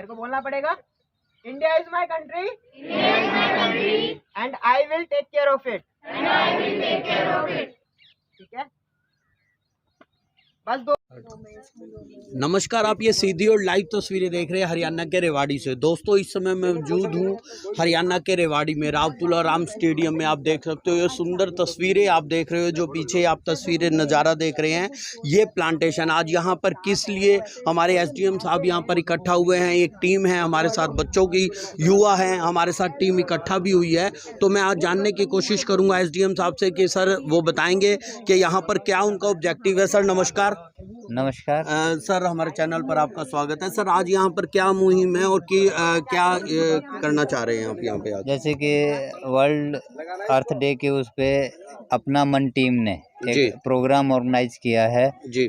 को बोलना पड़ेगा, India is my country and I will take care of it. ठीक है, बस दो। नमस्कार, आप ये सीधी और लाइव तस्वीरें देख रहे हैं हरियाणा के रेवाड़ी से। दोस्तों, इस समय मैं मौजूद हूँ हरियाणा के रेवाड़ी में, राव तुलाराम स्टेडियम में। आप देख सकते हो ये सुंदर तस्वीरें आप देख रहे हो, जो पीछे आप तस्वीरें नज़ारा देख रहे हैं, ये प्लांटेशन आज यहाँ पर किस लिए हमारे एसडीएम साहब यहाँ पर इकट्ठा हुए हैं। एक टीम है हमारे साथ, बच्चों की युवा हैं हमारे साथ, टीम इकट्ठा भी हुई है। तो मैं आज जानने की कोशिश करूँगा एसडीएम साहब से कि सर वो बताएंगे कि यहाँ पर क्या उनका ऑब्जेक्टिव है। सर नमस्कार। नमस्कार सर, हमारे चैनल पर आपका स्वागत है। सर, आज यहाँ पर क्या मुहिम है और क्या करना चाह रहे हैं आप यहाँ पे आज? जैसे कि वर्ल्ड अर्थ डे के उस पे अपना मन टीम ने एक प्रोग्राम ऑर्गेनाइज किया है जी।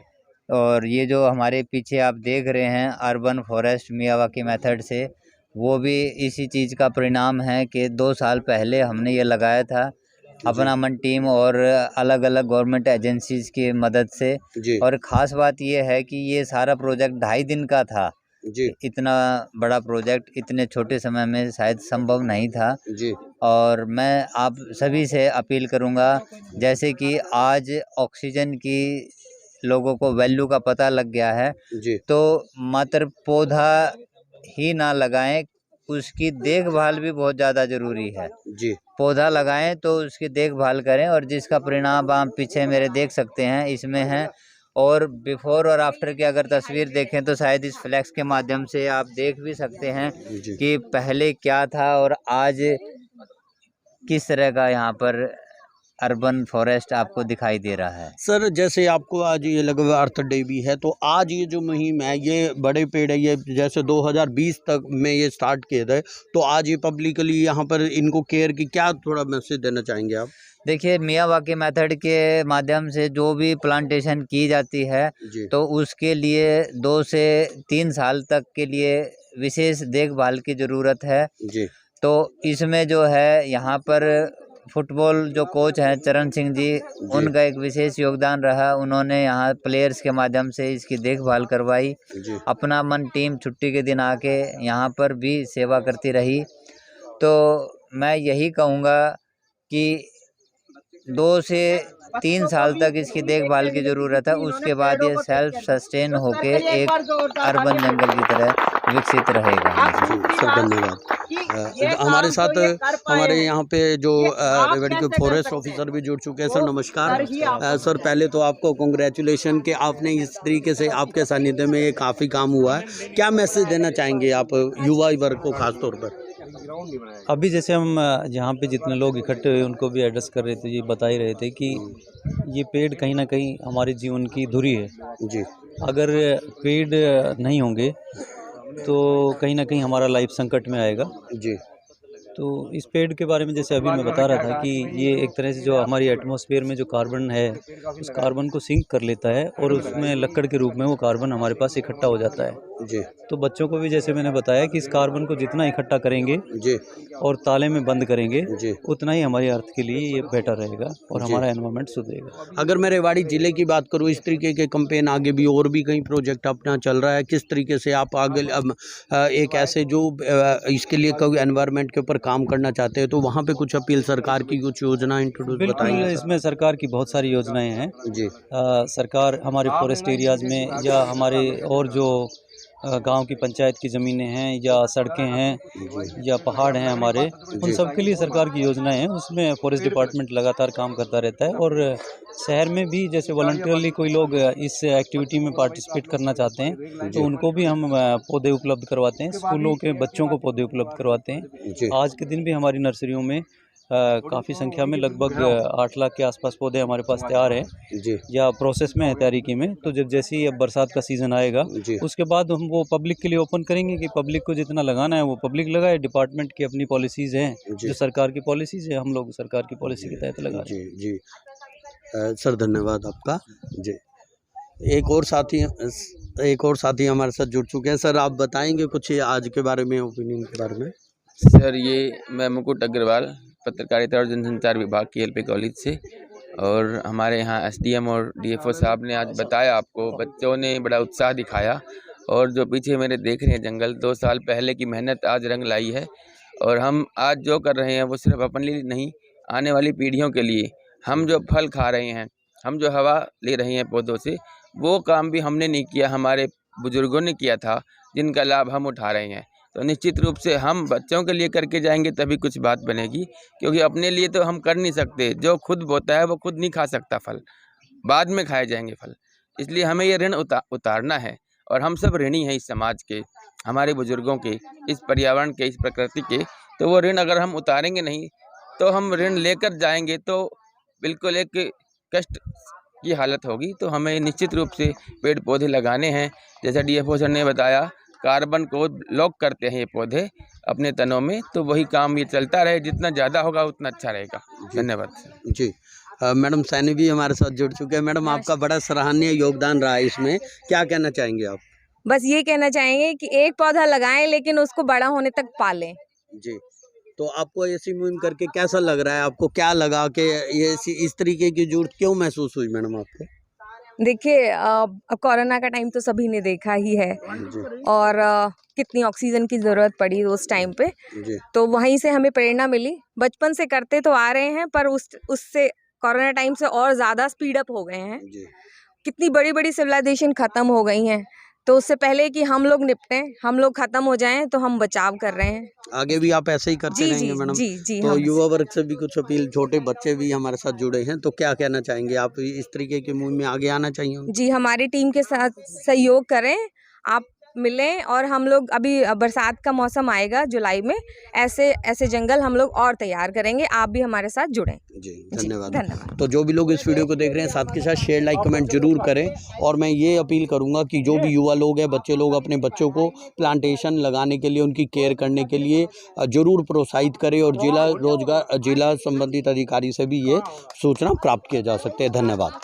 और ये जो हमारे पीछे आप देख रहे हैं अर्बन फॉरेस्ट मियावाकी मेथड से, वो भी इसी चीज़ का परिणाम है कि 2 साल पहले हमने ये लगाया था अपना मन टीम और अलग अलग गवर्नमेंट एजेंसीज की मदद से। और ख़ास बात ये है कि ये सारा प्रोजेक्ट 2.5 दिन का था जी। इतना बड़ा प्रोजेक्ट इतने छोटे समय में शायद संभव नहीं था जी। और मैं आप सभी से अपील करूँगा, जैसे कि आज ऑक्सीजन की लोगों को वैल्यू का पता लग गया है जी। तो मात्र पौधा ही ना लगाएं, उसकी देखभाल भी बहुत ज़्यादा ज़रूरी है जी। पौधा लगाएं तो उसकी देखभाल करें, और जिसका परिणाम आप पीछे मेरे देख सकते हैं इसमें है। और बिफोर और आफ्टर की अगर तस्वीर देखें तो शायद इस फ्लैक्स के माध्यम से आप देख भी सकते हैं कि पहले क्या था और आज किस तरह का यहाँ पर अर्बन फॉरेस्ट आपको दिखाई दे रहा है। सर, जैसे आपको आज ये लगा अर्थ डे भी है, तो आज ये जो मुहिम है, ये बड़े पेड़ है, ये जैसे 2020 तक में ये स्टार्ट किए थे, तो आज ये पब्लिकली यहाँ पर इनको केयर की क्या थोड़ा मैसेज देना चाहेंगे आप? देखिए, मियावाकी मेथड के माध्यम से जो भी प्लांटेशन की जाती है तो उसके लिए 2 से 3 साल तक के लिए विशेष देखभाल की ज़रूरत है जी। तो इसमें जो है यहाँ पर फुटबॉल जो कोच हैं चरण सिंह जी, उनका एक विशेष योगदान रहा। उन्होंने यहाँ प्लेयर्स के माध्यम से इसकी देखभाल करवाई। अपना मन टीम छुट्टी के दिन आके यहाँ पर भी सेवा करती रही। तो मैं यही कहूँगा कि 2 से 3 साल तक इसकी देखभाल की ज़रूरत है, उसके बाद ये सेल्फ सस्टेन होके एक अर्बन जंगल की तरह विकसित रहेगा। सर धन्यवाद। हमारे साथ हमारे यहाँ पे जो रेवाड़ी के फॉरेस्ट ऑफिसर भी जुड़ चुके हैं। सर नमस्कार। सर, पहले तो आपको कांग्रेचुलेशन कि आपने इस तरीके से आपके सानिध्य में ये काफ़ी काम हुआ है। क्या मैसेज देना चाहेंगे आप युवा वर्ग को खास तौर पर? अभी जैसे हम यहाँ पे जितने लोग इकट्ठे हुए उनको भी एड्रेस कर रहे थे, ये बता ही रहे थे कि ये पेड़ कहीं ना कहीं हमारे जीवन की धुरी है जी। अगर पेड़ नहीं होंगे तो कहीं ना कहीं हमारा लाइफ संकट में आएगा जी। तो इस पेड़ के बारे में जैसे अभी मैं बता रहा था कि ये एक तरह से जो हमारी एटमॉस्फेयर में जो कार्बन है उस कार्बन को सिंक कर लेता है और उसमें लकड़ के रूप में वो कार्बन हमारे पास इकट्ठा हो जाता है जी। तो बच्चों को भी जैसे मैंने बताया कि इस कार्बन को जितना इकट्ठा करेंगे जी और ताले में बंद करेंगे जी, उतना ही हमारी अर्थ के लिए ये बेटर रहेगा और हमारा एनवायरनमेंट सुधरेगा। अगर मैं रेवाड़ी जिले की बात करूँ, इस तरीके के कैंपेन आगे भी और भी कई प्रोजेक्ट अपना चल रहा है, किस तरीके से आप आगे एक ऐसे जो इसके लिए कोई एनवायरनमेंट के ऊपर काम करना चाहते हैं तो वहाँ पे कुछ अपील, सरकार की कुछ योजना इंट्रोड्यूस बताएंगे? इसमें सरकार की बहुत सारी योजनाएं हैं जी। सरकार हमारे फॉरेस्ट एरियाज़ में या हमारे और जो गांव की पंचायत की ज़मीनें हैं या सड़कें हैं या पहाड़ हैं हमारे, उन सब के लिए सरकार की योजनाएं हैं। उसमें फॉरेस्ट डिपार्टमेंट लगातार काम करता रहता है। और शहर में भी जैसे वॉलंटियरली कोई लोग इस एक्टिविटी में पार्टिसिपेट करना चाहते हैं तो उनको भी हम पौधे उपलब्ध करवाते हैं। स्कूलों के बच्चों को पौधे उपलब्ध करवाते हैं। आज के दिन भी हमारी नर्सरियों में काफ़ी संख्या में लगभग 8 लाख के आसपास पौधे हमारे पास तैयार हैं जी, या प्रोसेस में है तैयारी में। तो जब जैसे ही अब बरसात का सीज़न आएगा उसके बाद हम वो पब्लिक के लिए ओपन करेंगे कि पब्लिक को जितना लगाना है वो पब्लिक लगाए। डिपार्टमेंट की अपनी पॉलिसीज़ हैं जो सरकार की पॉलिसीज़ है, हम लोग सरकार की पॉलिसी के तहत लगा रहे हैं जी। सर धन्यवाद आपका जी। एक और साथी हमारे साथ जुड़ चुके हैं। सर, आप बताएंगे कुछ आज के बारे में, ओपिनियन के बारे में? सर, ये मैं मुकुट अग्रवाल, पत्रकारिता और जनसंचार विभाग की एलपी कॉलेज से, और हमारे यहाँ एसडीएम और डीएफओ साहब ने आज बताया, आपको बच्चों ने बड़ा उत्साह दिखाया और जो पीछे मेरे देख रहे हैं जंगल, 2 साल पहले की मेहनत आज रंग लाई है। और हम आज जो कर रहे हैं वो सिर्फ अपने लिए नहीं, आने वाली पीढ़ियों के लिए। हम जो फल खा रहे हैं, हम जो हवा ले रहे हैं पौधों से, वो काम भी हमने नहीं किया, हमारे बुजुर्गों ने किया था, जिनका लाभ हम उठा रहे हैं। तो निश्चित रूप से हम बच्चों के लिए करके जाएंगे तभी कुछ बात बनेगी, क्योंकि अपने लिए तो हम कर नहीं सकते। जो खुद बोता है वो खुद नहीं खा सकता फल, बाद में खाए जाएंगे फल। इसलिए हमें ये ऋण उतारना है। और हम सब ऋणी हैं इस समाज के, हमारे बुजुर्गों के, इस पर्यावरण के, इस प्रकृति के। तो वो ऋण अगर हम उतारेंगे नहीं, तो हम ऋण लेकर जाएंगे तो बिल्कुल एक कष्ट की हालत होगी। तो हमें निश्चित रूप से पेड़ पौधे लगाने हैं। जैसा DFO सर ने बताया, कार्बन को लॉक करते हैं ये पौधे अपने तनों में, तो वही काम ये चलता रहे, जितना ज़्यादा होगा उतना अच्छा रहेगा। धन्यवाद सर। जी मैडम सैनी भी हमारे साथ जुड़ चुके हैं। मैडम, आपका बड़ा सराहनीय योगदान रहा है इसमें, क्या कहना चाहेंगे आप? बस ये कहना चाहेंगे कि एक पौधा लगाएं लेकिन उसको बड़ा होने तक पालें। जी, तो आपको ऐसी मुहिम करके कैसा लग रहा है? आपको क्या लगा कि ये इस तरीके की जरूरत क्यों महसूस हुई मैडम आपको? देखिए, कोरोना का टाइम तो सभी ने देखा ही है और कितनी ऑक्सीजन की ज़रूरत पड़ी उस टाइम पे। जी, तो वहीं से हमें प्रेरणा मिली। बचपन से करते तो आ रहे हैं, पर उससे कोरोना टाइम से और ज़्यादा स्पीड अप हो गए हैं। जी, कितनी बड़ी बड़ी सिविलाइजेशन ख़त्म हो गई हैं, तो उससे पहले कि हम लोग निपटें, हम लोग ख़त्म हो जाएं, तो हम बचाव कर रहे हैं। आगे भी आप ऐसे ही करते जी रहेंगे जी मैडम? जी जी। तो हम युवा वर्ग से भी कुछ अपील, छोटे बच्चे भी हमारे साथ जुड़े हैं, तो क्या कहना चाहेंगे आप? इस तरीके की मुहिम में आगे आना चाहिए उनको? जी, हमारी टीम के साथ सहयोग करें, आप मिलें। और हम लोग अभी बरसात का मौसम आएगा जुलाई में, ऐसे जंगल हम लोग और तैयार करेंगे। आप भी हमारे साथ जुड़ें। जी, धन्यवाद। धन्यवाद। तो जो भी लोग इस वीडियो को देख रहे हैं, साथ के साथ शेयर, लाइक, कमेंट जरूर करें। और मैं ये अपील करूंगा कि जो भी युवा लोग हैं, बच्चे लोग, अपने बच्चों को प्लांटेशन लगाने के लिए, उनकी केयर करने के लिए जरूर प्रोत्साहित करें। और जिला संबंधित अधिकारी से भी ये सूचना प्राप्त किया जा सकते हैं। धन्यवाद।